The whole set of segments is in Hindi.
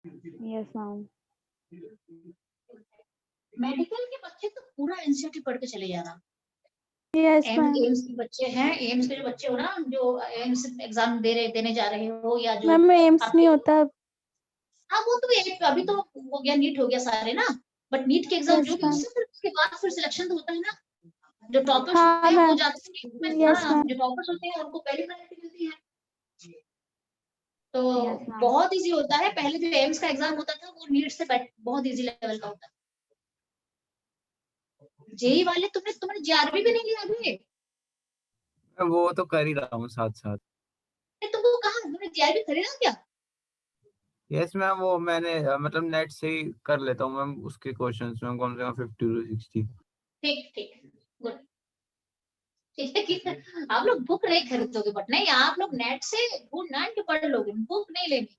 Yes ma'am. मेडिकल के बच्चे तो पूरा एनसीईआरटी पढ़ के चले जाना। Yes ma'am. एम्स के बच्चे हैं, एम्स के जो बच्चे हो ना, जो एम्स एग्जाम देने जा रहे हो, या जो मैम एम्स नहीं होता। हाँ वो तो अभी तो हो गया, नीट हो गया सारे ना, बट नीट के एग्जाम जो भी उससे फिर उसके बाद फिर सिलेक्शन तो होता है ना, जो टॉपर्स होते हाँ हैं वो मैम। जाते हैं, यस मैम। जो टॉपर्स होते हैं उनको पहली प्रायोरिटी मिलती है। तो यस मैम। बहुत इजी होता है। पहले जो एम्स का एग्जाम होता था वो नीट से बहुत इजी लेवल का होता है। जेई वाले तुमने जेआरबी भी नहीं लिया अभी? वो तो कर ही रहा हूँ साथ साथ। तो वो कहाँ, तुमने जेआरबी खरीदा क्या? यस मैम, वो मैंने मतलब नेट से ही कर लेता हूँ मैम, उसके क्वेश्चंस में कम से कम 50 to 60। ठीक ठीक, गुड। ठीक है कि आप लोग बुक नहीं खरीदोगे, बट नहीं, आप लोग नेट से ढूंढ के पढ़ लोगे, बुक नहीं लेनी।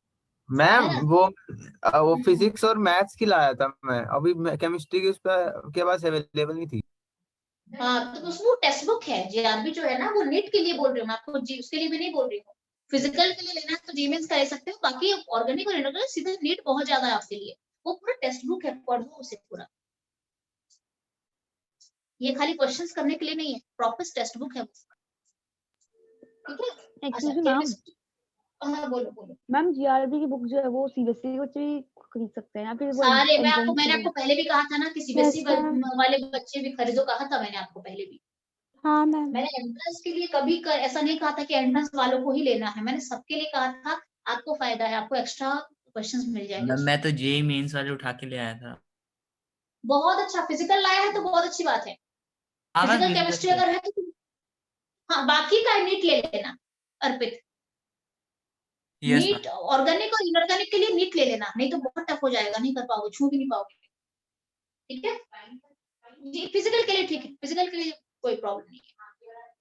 मैम वो फिजिक्स और मैथ्स की लाया था मैं, अभी केमिस्ट्री की उस पर के पास अवेलेबल नहीं थी। हाँ तो उसमें टेक्स्ट बुक है, जेआरबी जो है ना वो नीट के लिए बोल रही हूँ मैं आपको, उसके लिए भी नहीं बोल रही हूँ। फिजिकल के लिए लेना है तो जीमेंस का ले सकते हो, बाकी ऑर्गेनिक और इनऑर्गेनिक सीधे नीट बहुत ज्यादा है आपके लिए। वो पूरा टेक्स्ट बुक है, पढ़ो उसे पूरा। ये खाली क्वेश्चंस करने के लिए नहीं है, प्रॉपर टेक्स्ट बुक है। ठीक है। एक्सक्यूज अच्छा मैम। हाँ बोलो बोलो। मैम जीआरबी की बुक जो है वो सीबीएसई के बच्चे भी खरीद सकते हैं या फिर वो सारे मैंने एंट्रेंस आपको पहले भी कहा था ना कि सीबीएसई वाले बच्चे भी खरीदो, कहा था मैंने आपको पहले भी। हाँ मैम। मैंने एंट्रेंस के लिए कभी ऐसा नहीं कहा था कि एंट्रेंस वालों को ही लेना है, मैंने सबके लिए कहा था। आपको फायदा है, आपको एक्स्ट्रा क्वेश्चंस मिल जाएंगे। मैं तो जेई मेंस वाले उठा के ले आया था। बहुत अच्छा, फिजिकल लाया है तो बहुत अच्छी बात है। फिजिकल केमिस्ट्री अगर है तो हाँ, बाकी का नीट ले लेना अर्पित। नीट ऑर्गेनिक और इनऑर्गेनिक के लिए नीट ले लेना, नहीं तो बहुत टफ हो जाएगा, नहीं कर पाओगे, छू भी नहीं पाओगे। ठीक है जी, फिजिकल के लिए ठीक है, फिजिकल के लिए कोई प्रॉब्लम नहीं है।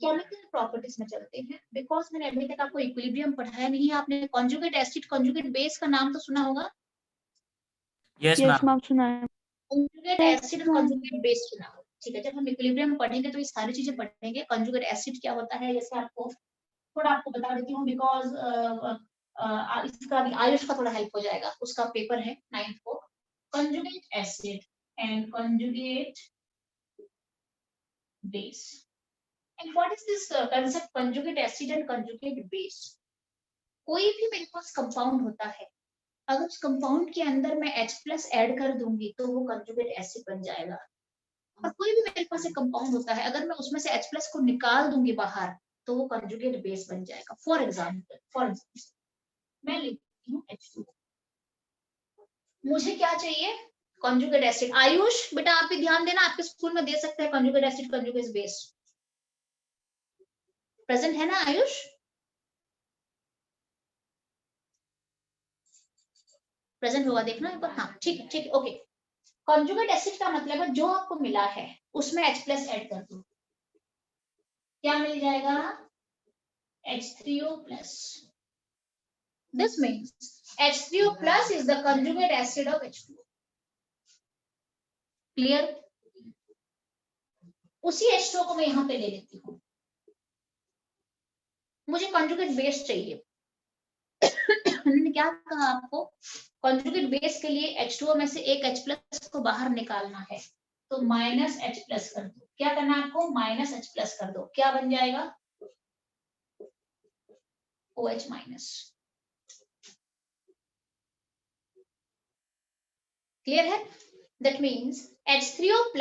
केमिकल प्रॉपर्टीज में चलते हैं, बिकॉज मैंने अभी तक आपको इक्विलिब्रियम पढ़ाया नहीं है। आपने कॉन्जुगेट एसिड कॉन्जुगेट बेस का नाम तो सुना होगा। यस मैम सुना है। कॉन्जुगेट एसिड और कॉन्जुगेट बेस सुना होगा। ठीक है, जब हम इक्विलिब्रियम पढ़ेंगे तो ये सारी चीजें पढ़ेंगे। कॉन्जुगेट एसिड क्या होता है, जैसे आपको थोड़ा आपको बता देती हूँ, बिकॉज इसका भी आयुष का थोड़ा हेल्प हो जाएगा, उसका पेपर है 9th को। Conjugate acid and conjugate base. And what is this concept conjugate acid and conjugate base? कोई भी मेरे पास कंपाउंड होता है, अगर उस कंपाउंड के अंदर मैं H+ ऐड कर दूंगी तो वो कंजुगेट एसिड बन जाएगा। और कोई भी मेरे पास एक कंपाउंड होता है, अगर मैं उसमें से H+ को निकाल दूंगी बाहर तो वो कंजुगेट बेस बन जाएगा। फॉर एग्जाम्पल मैं लिखती हूँ H2, मुझे क्या चाहिए, कंजुगेट एसिड। आयुष बेटा आप भी ध्यान देना, आपके स्कूल में दे सकते हैं conjugate acid conjugate base. Present है ना आयुष? प्रेजेंट होगा, देखना एक बार। हाँ ठीक है ठीक है, ओके। कॉन्जुगेट एसिड का मतलब है जो आपको मिला है उसमें H+ ऐड कर दो, क्या मिल जाएगा, H3O+। This means H3O+ is the conjugate acid of H2O. Clear? उसी H2O को मैं यहाँ पे ले लेती हूँ, मुझे कॉन्जुगेट बेस चाहिए। मैंने क्या कहा आपको, कॉन्जुगेट बेस के लिए H2O में से एक H+ को बाहर निकालना है, तो -H+ कर दो। क्या करना है आपको, -H+ कर दो, क्या बन जाएगा, OH-। क्लियर है? That means H3O+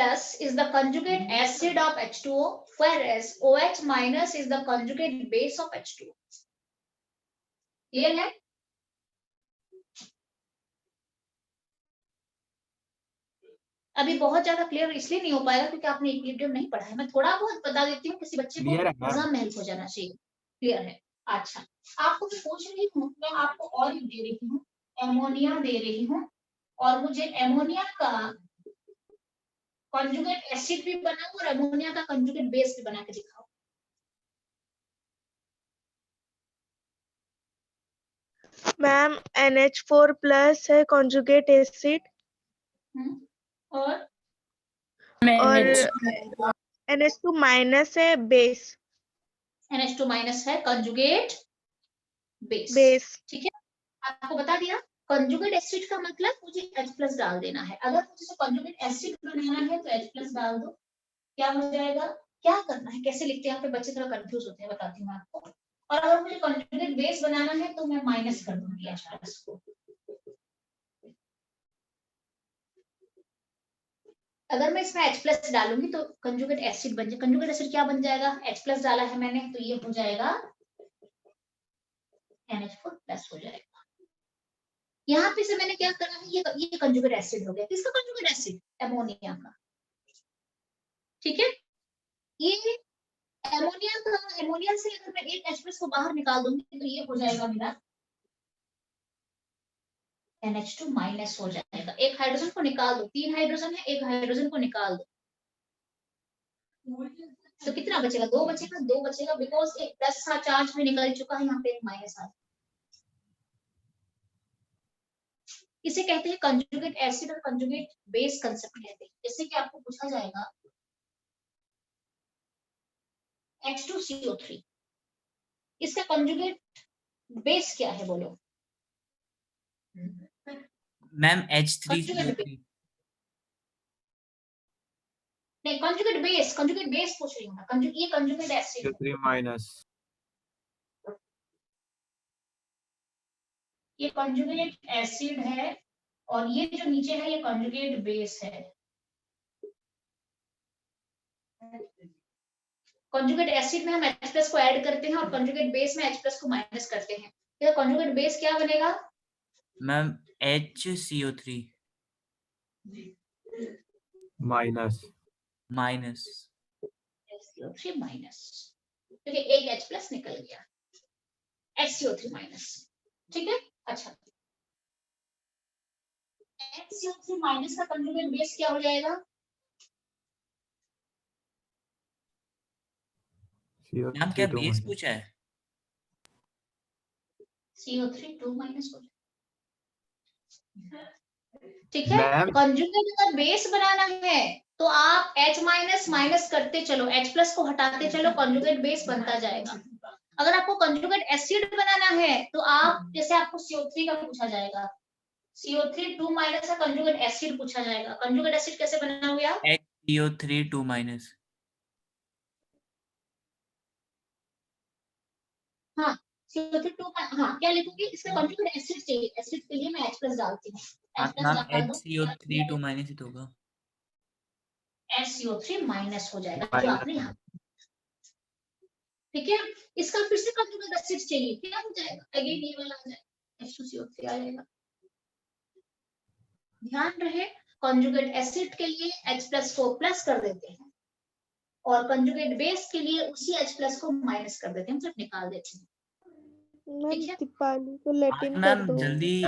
is the conjugate acid of H2O, whereas OH- is the conjugate base of H2O. Clear है? अभी बहुत ज्यादा क्लियर इसलिए नहीं हो पाएगा क्योंकि आपने इक्विलिब्रियम नहीं पढ़ा है। मैं थोड़ा बहुत बता देती हूँ, किसी बच्चे को एग्जाम में हेल्प हो जाना चाहिए। क्लियर है? अच्छा, आपको मैं पूछ रही हूँ, मैं आपको ऑलिव दे रही हूँ, एमोनिया दे रही हूँ, और मुझे एमोनिया का कंजुगेट एसिड भी बनाओ और अमोनिया का कंजुगेट बेस भी बना के दिखाओ। मैम NH4+ है कंजुगेट एसिड, और NH2- है बेस। NH2- है कंजुगेट बेस। ठीक है, आपको बता दिया। कंजुगेट एसिड का मतलब मुझे H+ डाल देना है। अगर मुझे कंजुगेट एसिड बनाना है तो H+ डाल दो, क्या हो जाएगा, क्या करना है, कैसे लिखते हैं यहाँ पे बच्चे थोड़ा कंफ्यूज होते हैं, बताती हूँ आपको। और अगर मुझे कंजुगेट बेस बनाना है तो मैं माइनस कर दूंगी H+ को। अगर मैं इसमें H+ डालूंगी तो कंजुगेट एसिड बन जाए, कंजुगेट एसिड क्या बन जाएगा, H+ डाला है मैंने तो ये हो जाएगा NH4+ हो जाएगा। यहाँ पे से मैंने क्या करा है, ये कंजुगेट एसिड हो गया। किसका कंजुगेट एसिड, अमोनिया का। ठीक है, ये अमोनिया का, अमोनिया से अगर मैं एक H+ को बाहर निकाल दूंगी तो ये हो जाएगा मेरा NH2- हो जाएगा। एक हाइड्रोजन को निकाल दो, 3 हाइड्रोजन है, एक हाइड्रोजन को निकाल दो तो कितना बचेगा, 2 बचेगा, 2 बचेगा, बिकॉज एक प्लस था चार्ज में निकल चुका है, यहाँ पे एक माइनस आ। इसे कहते हैं कंजुगेट एसिड और कंजुगेट बेस कंसेप्ट कहते हैं। जैसे कि आपको पूछा जाएगा H2CO3, इसका कंजुगेट बेस क्या है बोलो। Ma'am H3CO3। नहीं, कंजुगेट बेस पूछ रही हूँ मैं। ये कंजुगेट एसिड है, CO3-। ये कंजुगेट एसिड है और ये जो नीचे है ये कंजुगेट बेस है। कंजुगेट एसिड में हम H+ को ऐड करते हैं और कंजुगेट बेस में H+ को माइनस करते हैं। तो कंजुगेट बेस क्या बनेगा ma'am HCO3 minus. HCO3 minus, क्योंकि एक H+ निकल गया, HCO3 माइनस। ठीक है, अच्छा, HCO3 माइनस का कंजुगेट बेस क्या हो जाएगा, मैम क्या बेस पूछा है? CO3 2 माइनस हो जाएगा। ठीक है, मैम कंजुगेट अगर बेस बनाना है तो आप H- माइनस करते चलो, H+ को हटाते चलो, कंजुगेट बेस बनता जाएगा। अगर आपको कंजुगेट एसिड बनाना है तो आप, जैसे आपको CO3 का पूछा जाएगा, CO3 2- का कंजुगेट एसिड पूछा जाएगा। कंजुगेट एसिड कैसे बनाओगे आप, HCO3 2-। हाँ CO3 2, हाँ क्या लिखूंगी, इसका कंजुगेट एसिड चाहिए, एसिड के लिए मैं H+ डालती हूँ, H+ मैम डाल दो, HCO3 2- ही तो होगा। HCO3 माइनस हो जाएगा जो माइनस। आपने यहाँ। ठीक है, इसका फिर से कंजुगेट एसिड चाहिए, क्या हो जाएगा, अगेन ये वाला आ जाएगा, H2CO3 आ जाएगा। ध्यान रहे, कंजुगेट एसिड के लिए H+ को प्लस कर देते हैं और कंजुगेट बेस के लिए उसी H+ को माइनस कर देते हैं, मतलब निकाल देते हैं। मैम ठीक है, दीपाली को लैटिन कर मैम दो। जल्दी।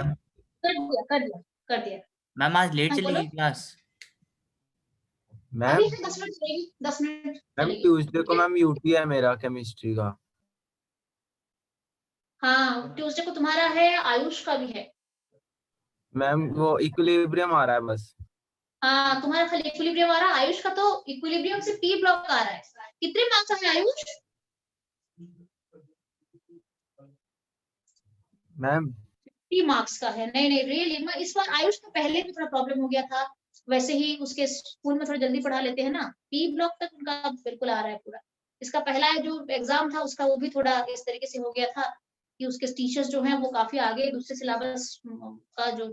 कर दिया। मैम आज लेट हाँ, बोलो। चलेगी क्लास? अभी मैम 10 मिनट चलेगी, 10 मिनट मैम चलेगी। ट्यूसडे को ठीक है? मैम यूटी है मेरा केमिस्ट्री का। हाँ, ट्यूसडे को तुम्हारा है, आयुष का भी है। मैम वो इक्विलिब्रियम आ रहा है बस। हाँ, तुम्हारा खाली इक्विलिब्रियम आ रहा है, आयुष का तो इक्विलिब्रियम से P ब्लॉक आ रहा है। कितने मार्क्स का है आयुष? मैम 3 मार्क्स का है। नहीं नहीं, रियली मैं इस बार आयुष का पहले भी थोड़ा प्रॉब्लम हो गया था, वैसे ही उसके स्कूल में थोड़ा जल्दी पढ़ा लेते हैं ना, P ब्लॉक तक उनका बिल्कुल आ रहा है पूरा। इसका पहला जो एग्जाम था उसका वो भी थोड़ा इस तरीके से हो गया था कि उसके टीचर्स जो हैं वो काफी आगे दूसरे सिलेबस का जो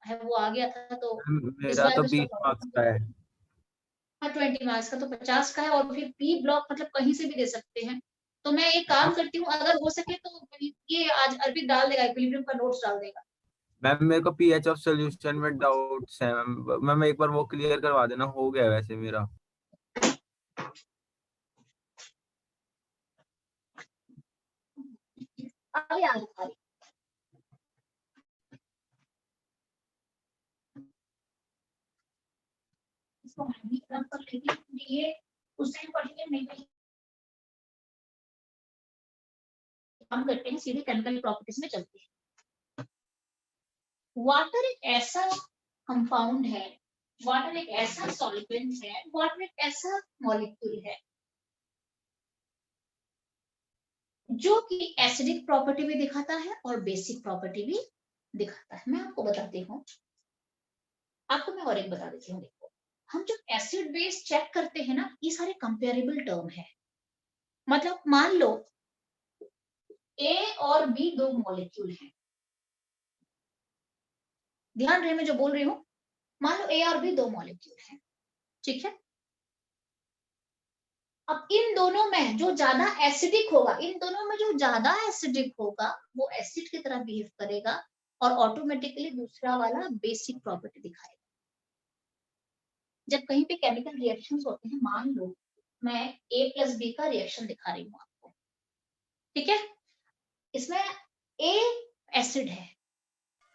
है वो आ गया था, तो इस मेरा बार तो भी उसका 20 मार्क्स का है। हाँ 20 मार्क्स का तो 50 का है, और फिर P ब्लॉक मतलब कहीं से भी दे सकते हैं। तो मैं एक काम करती हूँ, अगर हो सके तो ये आज अर्पित डाल देगा, इक्विलिब्रियम का नोट्स डाल देगा। मैम मेरे को पीएच ऑफ सॉल्यूशन में डाउट्स है मैम एक बार वो क्लियर करवा देना, हो गया वैसे मेरा। अभी आ रहा है। इसको हमने क्रम पर लेके ये उस टाइम पर्टिकुलर नहीं काम करते हैं, सीधे केमिकल प्रॉपर्टीज में चलते हैं। वाटर एक ऐसा कंपाउंड है, वाटर एक ऐसा सॉल्वेंट है, वाटर एक ऐसा मॉलिक्यूल है जो कि एसिडिक प्रॉपर्टी भी दिखाता है और बेसिक प्रॉपर्टी भी दिखाता है। मैं आपको बताती हूँ, आपको मैं और एक बता देती हूँ। देखो, हम जब एसिड बेस चेक करते हैं ना, ये सारे कंपेरेबल टर्म है। मतलब मान लो ए और बी दो मॉलिक्यूल हैं, ध्यान रहे मैं जो बोल रही हूँ। मान लो ए और बी दो मॉलिक्यूल हैं, ठीक है। अब इन दोनों में जो ज्यादा एसिडिक होगा, इन दोनों में जो ज्यादा एसिडिक होगा वो एसिड की तरह बिहेव करेगा और ऑटोमेटिकली दूसरा वाला बेसिक प्रॉपर्टी दिखाएगा। जब कहीं पे केमिकल रिएक्शंस होते हैं, मान लो मैं ए प्लस बी का रिएक्शन दिखा रही हूँ आपको, ठीक है। इसमें ए एसिड है,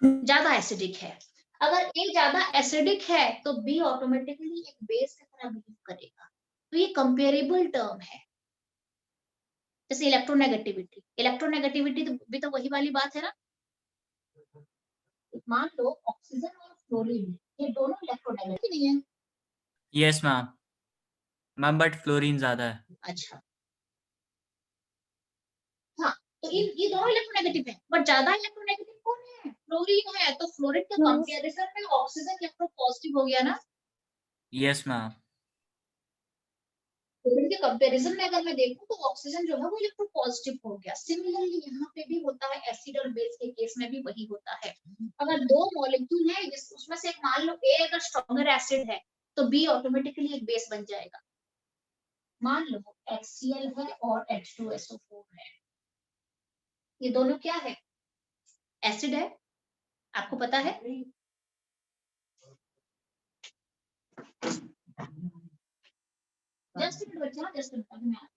ज्यादा एसिडिक है। अगर ए ज्यादा एसिडिक है तो बी ऑटोमेटिकली एक बेस की तरह बिहेव करेगा। तो ये कंपेरेबल टर्म है। जैसे इलेक्ट्रोनेगेटिविटी, इलेक्ट्रोनेगेटिविटी भी तो वही वाली बात है ना। मान लो ऑक्सीजन और फ्लोरीन, ये दोनों इलेक्ट्रोनेगेटिव नहीं है। यस मैम बट फ्लोरीन ज्यादा है। अच्छा, हाँ, तो ये दोनों इलेक्ट्रोनेगेटिव है, बट ज्यादा इलेक्ट्रोनेगेटिव कौन है? फ्लोरीन है। तो फ्लोरीन के कंपैरिजन में ऑक्सीजन इलेक्ट्रोपॉजिटिव हो गया ना। Yes ma'am. फ्लोरीन के कंपैरिजन में अगर मैं देखूं तो ऑक्सीजन जो है वो इलेक्ट्रोपॉजिटिव हो गया। सिमिलरली यहाँ पे भी होता है, एसिड और बेस के केस में भी वही होता है। अगर दो मॉलिक्यूल है, उसमें से एक मान लो ए अगर स्ट्रॉन्गर एसिड है तो बी ऑटोमेटिकली एक बेस बन जाएगा। मान लो HCl है और H2SO4 है, ये दोनों क्या है? एसिड है, आपको पता है। जस्ट मिनट बच्चा, जस्ट मिनट, अभी मैं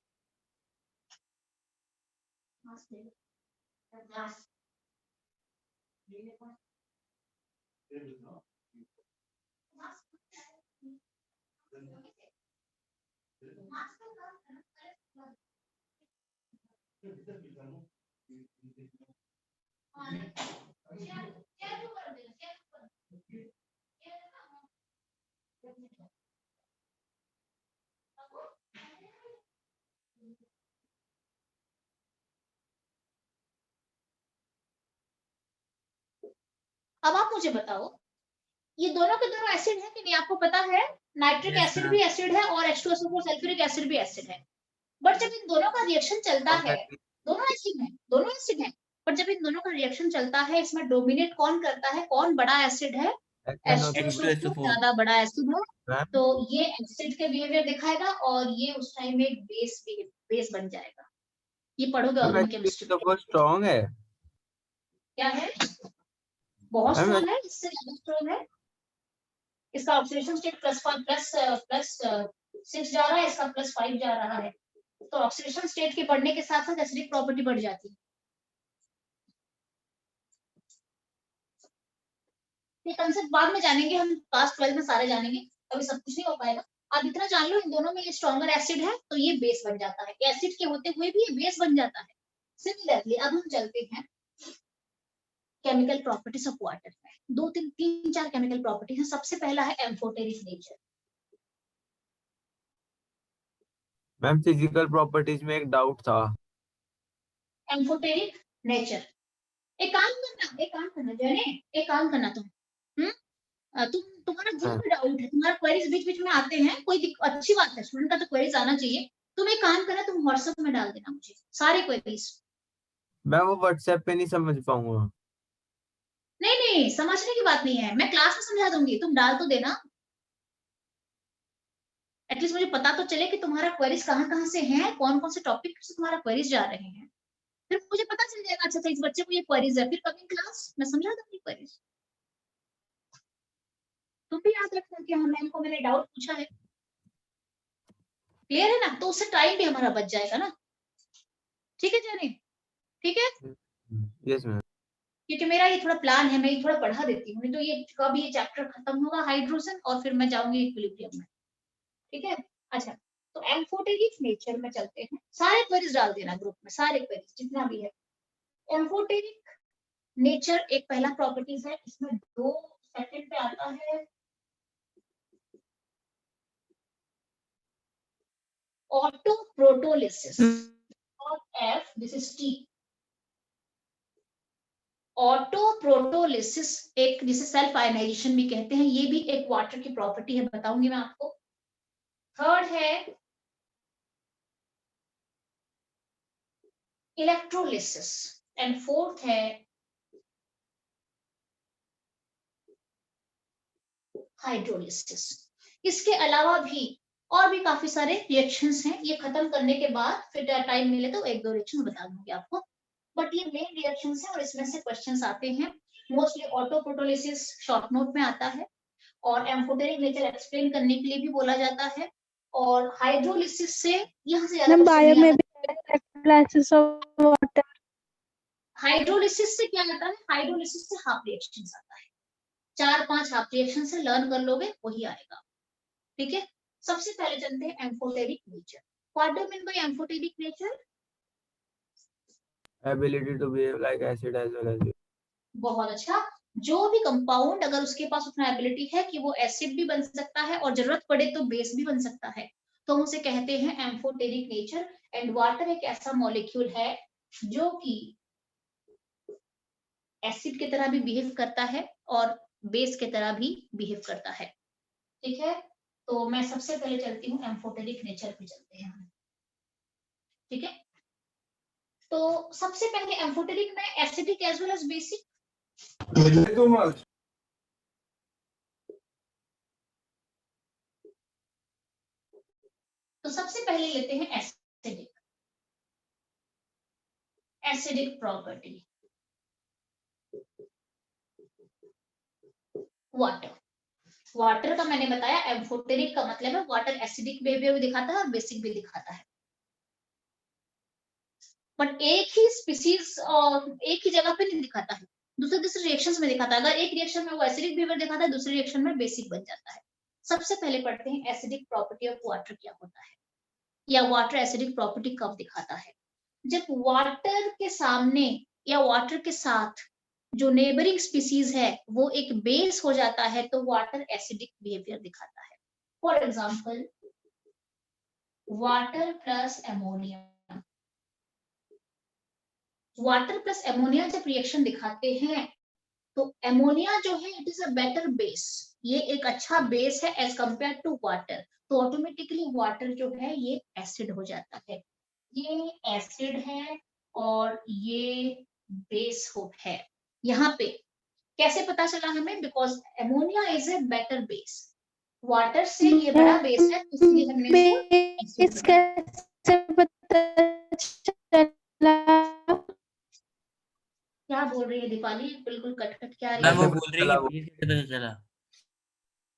अब आप मुझे बताओ, ये दोनों के दोनों एसिड है कि नहीं? आपको पता है नाइट्रिक Yes, एसिड ma'am. भी एसिड है और H2SO4 सल्फ्यूरिक एसिड भी एसिड है। बट जब इन दोनों का रिएक्शन चलता है, दोनों एसिड है, दोनों एसिड है, बट जब इन दोनों का रिएक्शन चलता है, इसमें डोमिनेट कौन करता है? कौन बड़ा एसिड है? H2SO4 ज्यादा बड़ा एसिड है। तो ये एसिड के बिहेवियर दिखाएगा और ये उस टाइम में बेस बन जाएगा। ये पढ़ोगे ऑर्गेनिक केमिस्ट्री में। वो स्ट्रॉन्ग है, क्या है? बहुत मैम स्ट्रॉन्ग है, इससे ज्यादा स्ट्रॉन्ग है। इसका ऑक्सीडेशन स्टेट प्लस 6 जा रहा है, इसका +5 जा रहा है। तो ऑक्सीडेशन स्टेट के बढ़ने के साथ साथ एसिडिक प्रॉपर्टी बढ़ जाती है। ये कंसेप्ट बाद में जानेंगे हम, क्लास 12 में सारे जानेंगे, अभी सब कुछ नहीं हो पाएगा। आप इतना जान लो, इन दोनों में ये स्ट्रॉन्गर एसिड है तो ये बेस बन जाता है। एसिड के होते हुए भी ये बेस बन जाता है। सिमिलरली अब हम चलते हैं केमिकल प्रॉपर्टीज ऑफ वाटर में। 2-3-4 केमिकल प्रॉपर्टीज है। सबसे पहला है amphoteric nature. Ma'am physical properties में एक डाउट था। एम्फोटेरिक नेचर, एक काम करना जाने, एक काम करना तुम तुम्हारा जो भी डाउट है, तुम्हारा क्वेरीज बीच बीच में आते हैं, कोई अच्छी बात है, स्टूडेंट का तो क्वेरीज आना चाहिए। तुम एक काम करना, तुम व्हाट्सएप में डाल देना मुझे सारे क्वेरीज। मैं वो व्हाट्सएप पे नहीं समझ पाऊंगा। नहीं, समझने की बात नहीं है, मैं क्लास में समझा दूंगी, तुम डाल तो देना। एटलीस्ट मुझे पता तो चले कि तुम्हारा क्वेरीज कहाँ से है, कौन कौन से टॉपिक से तुम्हारा क्वेरीज जा रहे हैं। फिर मुझे पता चल जाएगा, अच्छा इस बच्चे को ये क्वेरीज है, फिर कमिंग क्लास मैं समझा दूंगी क्वेरीज। तुम भी याद रखना कि हाँ मैम को मैंने डाउट पूछा है। क्लियर है ना? तो उससे टाइम भी हमारा बच जाएगा ना। ठीक है जानी, ठीक है। Yes ma'am. क्योंकि मेरा ये थोड़ा प्लान है, मैं ये थोड़ा पढ़ा देती हूँ, तो ये कब ये चैप्टर खत्म होगा हाइड्रोजन और फिर मैं जाऊंगी इक्विलिब्रियम में। ठीक है, अच्छा तो एम्फोटेरिक नेचर में चलते हैं। सारे क्वेरीज डाल देना ग्रुप में, सारे क्वेरीज जितना भी है। एम्फोटेरिक नेचर एक पहला प्रॉपर्टीज है, इसमें 2 सेकंड पे आता है ऑटो प्रोटोलिसिस और F, this is T। Auto protolysis electrolysis, एक जिसे सेल्फ आयनाइजेशन भी कहते हैं, ये भी एक वाटर की प्रॉपर्टी है, बताऊंगी मैं आपको। थर्ड है इलेक्ट्रोलिसिस एंड फोर्थ है हाइड्रोलिसिस। इसके अलावा भी और भी काफी सारे रिएक्शंस हैं, ये खत्म करने के बाद फिर टाइम मिले तो एक दो रिएक्शन बता दूंगी आपको, बट ये मेन रिएक्शंस हैं और इसमें से क्वेश्चंस आते हैं। मोस्टली ऑटो प्रोटोलिसिस शॉर्ट नोट में आता है, और एम्फोटेरिक नेचर एक्सप्लेन करने के लिए भी बोला जाता है, और हाइड्रोलिसिस से यहाँ से ज्यादा मैम क्वेश्चन बायो नहीं में आता। भी इलेक्ट्रोलाइसिस ऑफ वाटर। हाइड्रोलिसिस से क्या आता है, हाइड्रोलिसिस से हाफ रिएक्शंस आता है, 4-5 हाफ रिएक्शन से लर्न कर लोगे वही आएगा, ठीक है। सबसे पहले चलते हैं amphoteric nature. What do mean by amphoteric nature? ability to behave like acid as well as base। बहुत अच्छा, जो भी कंपाउंड अगर उसके पास उतना एबिलिटी है कि वो एसिड भी बन सकता है और जरूरत पड़े तो बेस भी बन सकता है, तो हम उसे कहते हैं एम्फोटेरिक नेचर। एंड वाटर एक ऐसा मॉलिक्यूल है जो कि एसिड की तरह भी बिहेव करता है और बेस की तरह भी बिहेव करता है, ठीक है। तो मैं सबसे पहले चलती हूँ एम्फोटेरिक नेचर पे चलते हैं हम, ठीक है। तो सबसे पहले एम्फोटेरिक में acidic as well as basic. तो सबसे पहले लेते हैं acidic, acidic property water. Water का मैंने बताया एम्फोटेरिक का मतलब है वाटर एसिडिक बिहेवियर भी दिखाता है और बेसिक भी दिखाता है, बट एक ही स्पीसीज और एक ही जगह पे नहीं दिखाता है, दूसरे दूसरे रिएक्शंस में दिखाता है। अगर एक रिएक्शन में वो एसिडिक बिहेवियर दिखाता है, दूसरे रिएक्शन में बेसिक बन जाता है। सबसे पहले पढ़ते हैं एसिडिक प्रॉपर्टी ऑफ वाटर क्या होता है, या वाटर एसिडिक प्रॉपर्टी कब दिखाता है। जब वाटर के सामने या वाटर के साथ जो नेबरिंग स्पीसीज है वो एक बेस हो जाता है तो वाटर एसिडिक बिहेवियर दिखाता है। For example water plus ammonia, water plus ammonia जब रिएक्शन दिखाते हैं तो एमोनिया जो है it is a better base, ये एक अच्छा बेस है एज कंपेयर टू वाटर, तो ऑटोमेटिकली वाटर जो है ये एसिड हो जाता है। ये एसिड है और ये बेस हो है। यहाँ पे कैसे पता चला हमें, because ammonia is a better base, water से ये बड़ा बेस है इसलिए हमने इसे बेस कैसे पता चला? क्या बोल रही है दीपाली, बिल्कुल कट कट क्या रही मैम है, वो बोल रही है कि बेस कैसे पता चला।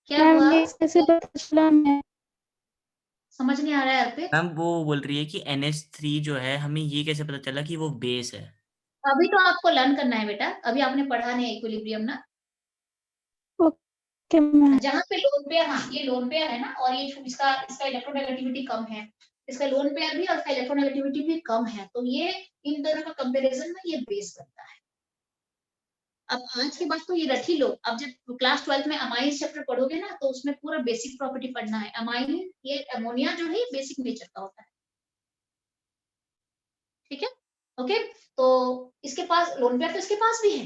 क्या हुआ, कैसे पता चला? मैं समझ नहीं आ रहा है अर्पित। मैम वो बोल रही है कि NH3 जो है हमें ये कैसे पता चला कि वो बेस है। अभी तो आपको लर्न करना है बेटा, अभी आपने पढ़ा नहीं इक्विलिब्रियम ना, ओके मैम। जहाँ पे लोन पेयर, हाँ ये लोन पेयर है ना, और ये इसका इलेक्ट्रोनेगेटिविटी कम है, इसका लोन पेयर भी और इसका इलेक्ट्रोनेगेटिविटी भी कम है, तो ये इन दोनों का कंपैरिजन में ये बेस बनता है। अब आज के बाद तो ये रट ही लो, अब जब क्लास 12 में अमाइन चैप्टर पढ़ोगे ना तो उसमें पूरा बेसिक प्रॉपर्टी पढ़ना है। अमाइन, ये अमोनिया जो है बेसिक नेचर का होता है, ठीक है, ओके। तो इसके पास लोन पेयर तो इसके पास भी है,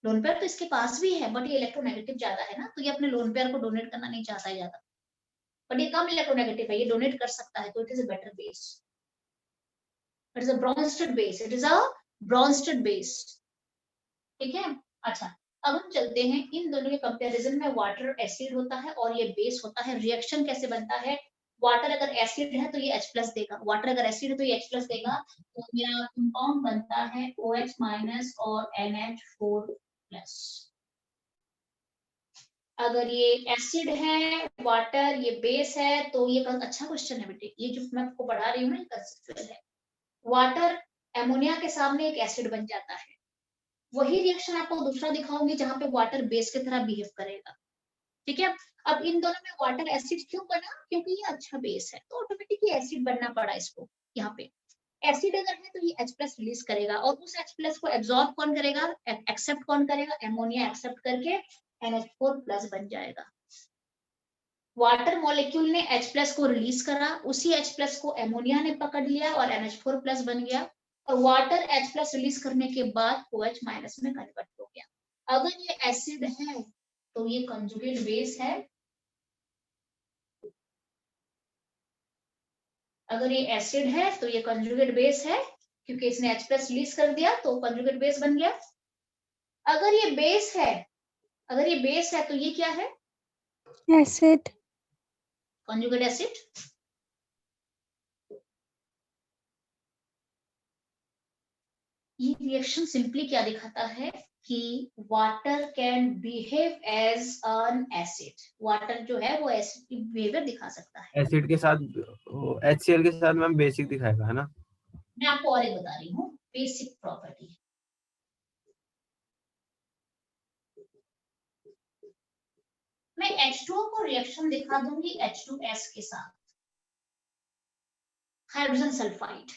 लोन पेयर तो इसके पास भी है, बट ये इलेक्ट्रोनेगेटिव ज्यादा है ना, तो ये अपने लोन पेयर को डोनेट करना नहीं चाहता है ज्यादा, बट ये कम इलेक्ट्रोनेगेटिव है, ये डोनेट कर सकता है, तो it is a better base, it is a Brønsted base, it is a Brønsted base, ठीक है। अच्छा, अब हम चलते हैं इन दोनों के कंपैरिजन में, वाटर एसिड होता है और ये बेस होता है, रिएक्शन कैसे बनता है। वाटर अगर एसिड है तो ये H+ देगा, वाटर अगर एसिड है तो ये H+ देगा, तो मेरा कंपाउंड बनता है OH- और NH4+। अगर ये एसिड है वाटर, ये बेस है, तो ये अच्छा क्वेश्चन है बेटे, ये जो मैं आपको पढ़ा रही हूँ ना कंसेप्चुअल है। वाटर एमोनिया के सामने एक एसिड बन जाता है, वही रिएक्शन आपको दूसरा दिखाऊंगी जहां पे वाटर बेस की तरह बिहेव करेगा, ठीक है। अब इन दोनों में वाटर एसिड क्यों बना, क्योंकि ये अच्छा बेस है तो ऑटोमेटिकली एसिड बनना पड़ा इसको। यहाँ पे एसिड अगर है तो ये H+ रिलीज करेगा, और उस H+ को एब्जॉर्ब कौन करेगा, एक्सेप्ट कौन करेगा, एमोनिया एक्सेप्ट करके NH4+ बन जाएगा। वाटर मॉलिक्यूल ने H+ को रिलीज करा, उसी H+ को एमोनिया ने पकड़ लिया और NH4+ बन गया, और वाटर H+ रिलीज करने के बाद OH- में कन्वर्ट हो गया। अगर ये एसिड है तो ये कंजुगेट बेस है, अगर ये एसिड है तो ये कंजुगेट बेस है, क्योंकि इसने H+ रिलीज कर दिया तो कंजुगेट बेस बन गया। अगर ये बेस है, अगर ये बेस है तो ये क्या है? Acid. Conjugate acid. ये रिएक्शन सिंपली क्या दिखाता है कि water can behave as an acid. Water जो है वो एसिड की बिहेवियर दिखा सकता है। एसिड के साथ HCl के साथ मैम बेसिक दिखाएगा, है ना? मैं आपको और एक बता रही हूँ, बेसिक प्रॉपर्टी। मैं H2O को रिएक्शन दिखा दूंगी H2S के साथ, हाइड्रोजन सल्फाइड।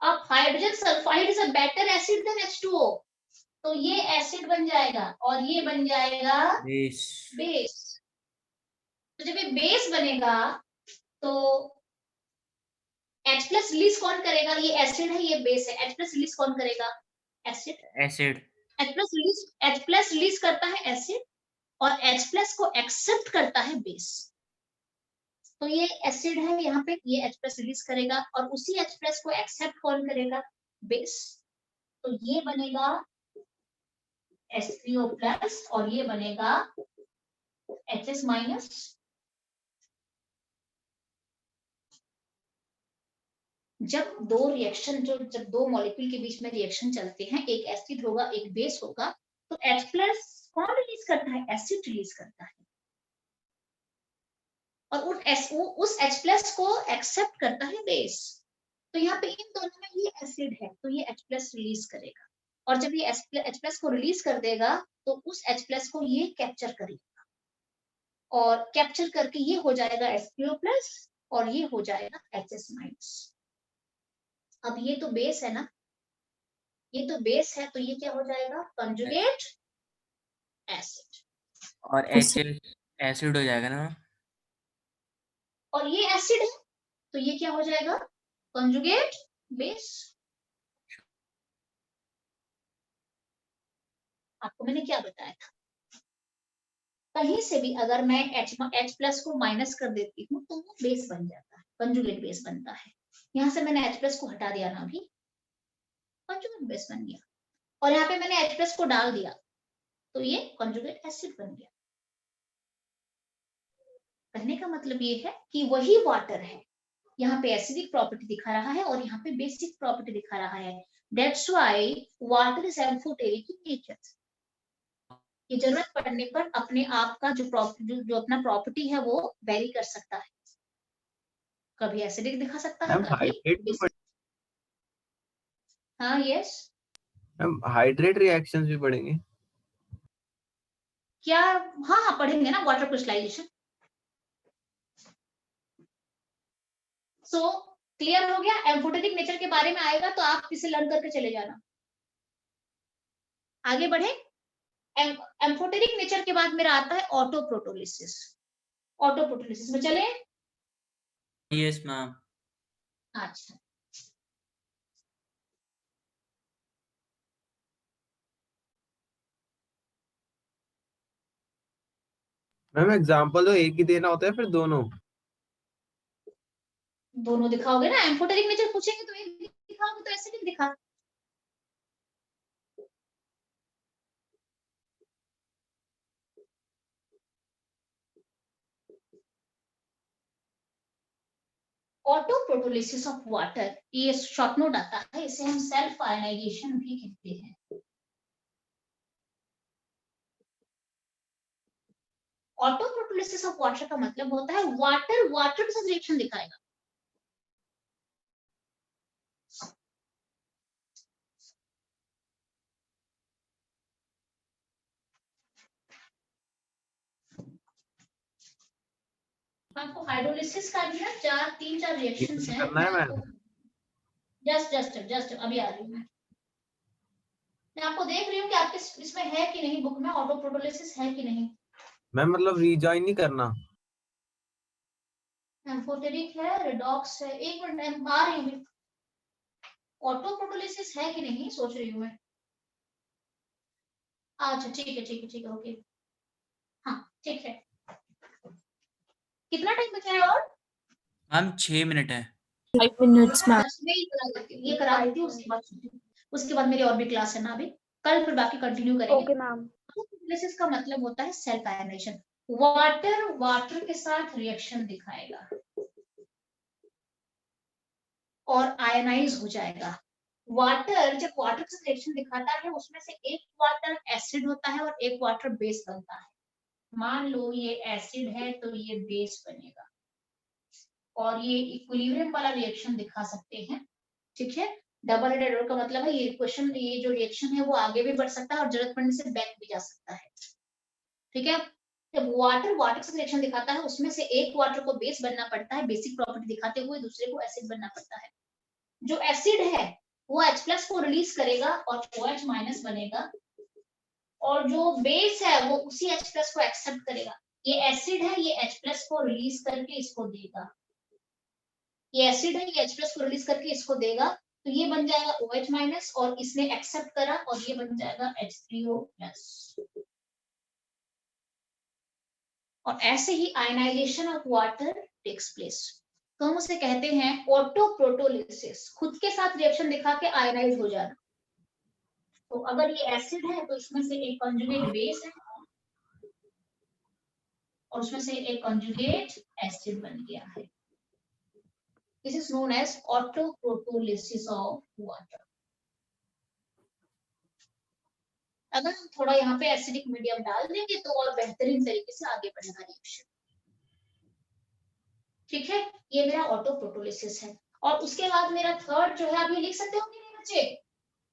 अब hydrogen sulphide is a better acid than H2O, तो ये एसिड बन जाएगा और ये बन जाएगा बेस। तो जब ये बेस बनेगा तो H+ रिलीज कौन करेगा? ये एसिड है, ये बेस है। H+ रिलीज कौन करेगा? एसिड। H+ रिलीज करता है एसिड और H+ को एक्सेप्ट करता है बेस। तो ये एसिड है, यहाँ पे ये H+ रिलीज करेगा और उसी H+ को एक्सेप्ट कौन करेगा? बेस। तो ये बनेगा H3O+ और ये बनेगा HS-। जब दो मॉलिक्यूल के बीच में रिएक्शन चलते हैं, एक एसिड होगा एक बेस होगा, तो H+ कौन रिलीज करता है? एसिड रिलीज करता है और उस H+ को एक्सेप्ट करता है बेस। तो यहाँ पे इन दोनों में ये एसिड है तो ये H+ रिलीज करेगा और जब ये H+ को रिलीज कर देगा तो उस H+ को ये कैप्चर करेगा और कैप्चर करके ये हो जाएगा H3O+ और ये हो जाएगा HS-। अब ये तो बेस है ना, ये तो बेस है तो ये क्या हो जाएगा? Conjugate acid. और एसिड हो जाएगा ना? और ये एसिड है तो ये क्या हो जाएगा? Conjugate base. आपको मैंने क्या बताया था? कहीं से भी अगर मैं H+ को माइनस कर देती हूँ तो वो बेस बन जाता है, कंजुगेट बेस बनता है। यहाँ से मैंने H+ को हटा दिया ना, अभी कंजुगेट बेस बन गया और यहाँ पे मैंने H+ को डाल दिया तो ये कंजुगेट एसिड बन गया। कहने का मतलब ये है कि वही वाटर है, यहाँ पे एसिडिक प्रॉपर्टी दिखा रहा है और यहाँ पे बेसिक प्रॉपर्टी दिखा रहा है। That's why water is amphoteric in nature. ये जरूरत पड़ने पर अपने आप का जो अपना प्रॉपर्टी है वो वेरी कर सकता है, कभी एसिडिक दिखा सकता है, मैम कभी हाइड्रेट भी बेसिक। हाँ यस, मैम हाइड्रेट रिएक्शंस भी पढ़ेंगे क्या? हाँ पढ़ेंगे ना, वाटर क्रिस्टलाइजेशन। सो क्लियर हो गया? एम्फोटेरिक नेचर के बारे में आएगा तो आप इसे लर्न करके चले जाना। आगे बढ़े। एम्फोटेरिक नेचर के बाद मेरा आता है ऑटोप्रोटोलिसिस। ऑटोप्रोटोलिसिस में चले। Yes ma'am. अच्छा, मैम एग्जांपल तो एक ही देना होता है फिर दोनों? दोनों दिखाओगे ना, एम्फोटेरिक नेचर पूछेंगे तो एक दिखाओगे तो ऐसे नहीं दिखा। ऑटोप्रोटोलिसिस ऑफ वाटर, ये शॉर्ट नोट आता है, इसे हम सेल्फ आयनाइजेशन भी कहते हैं। ऑटोप्रोटोलिसिस ऑफ वाटर का मतलब होता है वाटर वाटर के साथ रिएक्शन दिखाएगा। आपको हाइड्रोलिसिस का भी ना तीन चार रिएक्शंस हैं। करना है मैम? जस्ट अभी आ रही हूँ मैं आपको देख रही हूँ कि आपके इसमें है कि नहीं, बुक में ऑटोप्रोटोलिसिस है कि नहीं। मैम मतलब रीजॉइन नहीं करना? एम्फोटेरिक है, रिडॉक्स है, एक मिनट आ रही हूँ। ऑटोप्रोटोलिसिस है कि नहीं सोच रही हूँ मैं। अच्छा ठीक है ठीक है ठीक है, ओके हाँ ठीक है। कितना टाइम बचा है और? मैम 6 मिनट है। 5 minutes, ma'am. 10 में ही करा देती हूँ, ये करा देती हूँ, उसके बाद मेरी और भी क्लास है ना अभी, कल फिर बाकी कंटिन्यू करेंगे। Okay ma'am. फोटोलिसिस का मतलब होता है सेल्फ आयनाइजेशन। वाटर के साथ रिएक्शन दिखाएगा और आयनाइज हो जाएगा। वाटर जब वाटर के साथ रिएक्शन दिखाता है उसमें से एक वाटर एसिड होता है और एक वाटर बेस बनता है। मान लो ये एसिड है तो ये बेस बनेगा और ये इक्विलिब्रियम वाला रिएक्शन दिखा सकते हैं, ठीक है। डबल हेडेड एरर का मतलब है ये जो रिएक्शन है वो आगे भी बढ़ सकता है और जरूरत पड़ने से बैक भी जा सकता है, ठीक है। जब वाटर के साथ रिएक्शन दिखाता है उसमें से एक वाटर को बेस बनना पड़ता है, बेसिक प्रॉपर्टी दिखाते हुए दूसरे को एसिड बनना पड़ता है। जो एसिड है वो H+ को रिलीज करेगा और OH- बनेगा और जो बेस है वो उसी H+ को एक्सेप्ट करेगा। ये एसिड है, ये H+ को रिलीज करके इसको देगा, ये एसिड है, ये H+ को रिलीज करके इसको देगा, तो ये बन जाएगा OH- और इसने एक्सेप्ट करा और ये बन जाएगा H3O+। और ऐसे ही ionisation of water takes place, तो हम उसे कहते हैं ऑटोप्रोटोलिसिस, खुद के साथ रिएक्शन दिखा के आयनाइज हो जाना। तो अगर ये एसिड है तो इसमें से एक कंजुगेट बेस है और उसमें से एक कंजुगेट एसिड बन गया है। This is known as autoprotolysis of water. अगर हम थोड़ा यहाँ पे एसिडिक मीडियम डाल देंगे तो और बेहतरीन तरीके से आगे बढ़ेगा रिएक्शन, ठीक है। ये मेरा ऑटोप्रोटोलिसिस है। और उसके बाद मेरा थर्ड जो है, अभी लिख सकते हो कि नहीं बच्चे,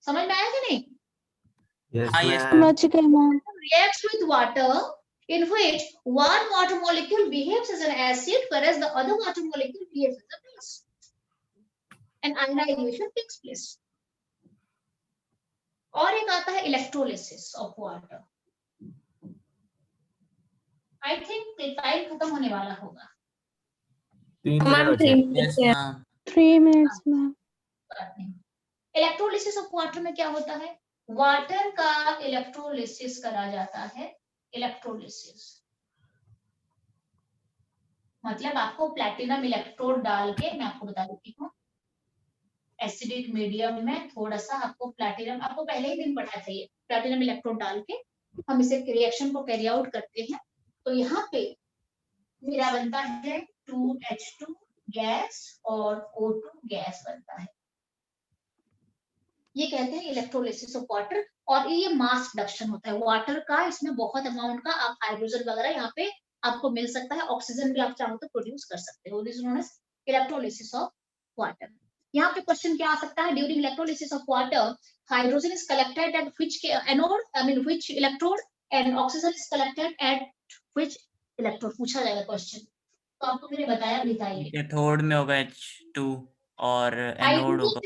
समझ में आया कि नहीं? यस हाँ, yes, मैम। समझ गए ma'am. Reacts with water in which one water molecule behaves as an acid whereas the other water molecule behaves as a base. And ionization takes place. और एक आता है electrolysis of water. I think time खत्म होने वाला होगा। 3 मिनट बचे। yes, ma'am. 3 minutes, ma'am. Electrolysis of water में क्या होता है? वाटर का इलेक्ट्रोलिसिस करा जाता है। इलेक्ट्रोलिसिस मतलब आपको प्लैटिनम इलेक्ट्रोड डाल के, मैं आपको बता देती हूँ, एसिडिक मीडियम में थोड़ा सा आपको प्लैटिनम, आपको पहले ही दिन पढ़ा था, ये प्लैटिनम इलेक्ट्रोड डाल के हम इसे रिएक्शन को कैरी आउट करते हैं। तो यहाँ पे मेरा बनता है 2H2 गैस और O2 गैस बनता है। ये कहते हैं इलेक्ट्रोलिसिस ऑफ वाटर। और ये मास रिडक्शन होता है वाटर का, इसमें बहुत अमाउंट का आप हाइड्रोजन वगैरह यहाँ पे आपको मिल सकता है, ऑक्सीजन भी आप चाहो तो प्रोड्यूस कर सकते हो। This is known as electrolysis of water. यहाँ पे क्वेश्चन क्या आ सकता है? During electrolysis of water hydrogen is collected at which anode, I mean which electrode, and oxygen is collected at which electrode, पूछा जाएगा क्वेश्चन। तो आपको मैंने बताया भी था ये कैथोड में होगा H2 और एनोड होगा,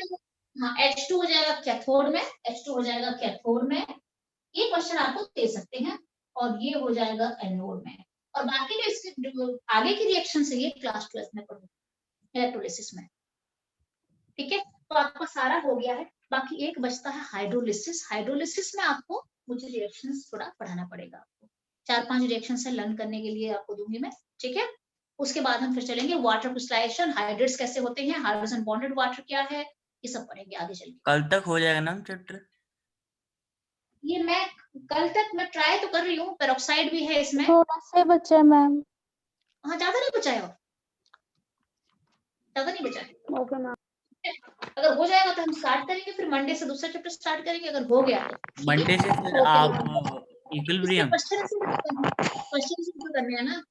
हाँ H2 हो जाएगा कैथोड में, H2 हो जाएगा कैथोड में, ये क्वेश्चन आपको दे सकते हैं, और ये हो जाएगा एनोड में। और बाकी जो इसके आगे की रिएक्शन है ये क्लास 12 में पढ़ो इलेक्ट्रोलिसिस में, ठीक है। तो आपका सारा हो गया है, बाकी एक बचता है हाइड्रोलिसिस। हाइड्रोलिसिस में आपको मुझे रिएक्शंस थोड़ा पढ़ाना पड़ेगा, आपको 4-5 रिएक्शन से लर्न करने के लिए आपको दूंगी मैं, ठीक है। उसके बाद हम फिर चलेंगे वाटर क्रिस्टलाइजेशन, हाइड्रेट्स कैसे होते हैं, हाइड्रोजन बॉन्डेड वाटर क्या है, ये सब पढ़ेंगे आगे चल के। कल तक हो जाएगा ना चैप्टर? ये मैं कल तक मैं ट्राई तो कर रही हूँ, पेरोक्साइड भी है इसमें। थोड़ा से बचा मैम. हाँ ज्यादा नहीं बचा है, और ज्यादा नहीं बचा है। Okay ma'am. अगर हो जाएगा तो हम स्टार्ट करेंगे, फिर मंडे से दूसरा चैप्टर स्टार्ट करेंगे, अगर हो गया तो ठीक है। मंडे से फिर ओके, आप इक्विलिब्रियम क्वेश्चन करने हैं ना।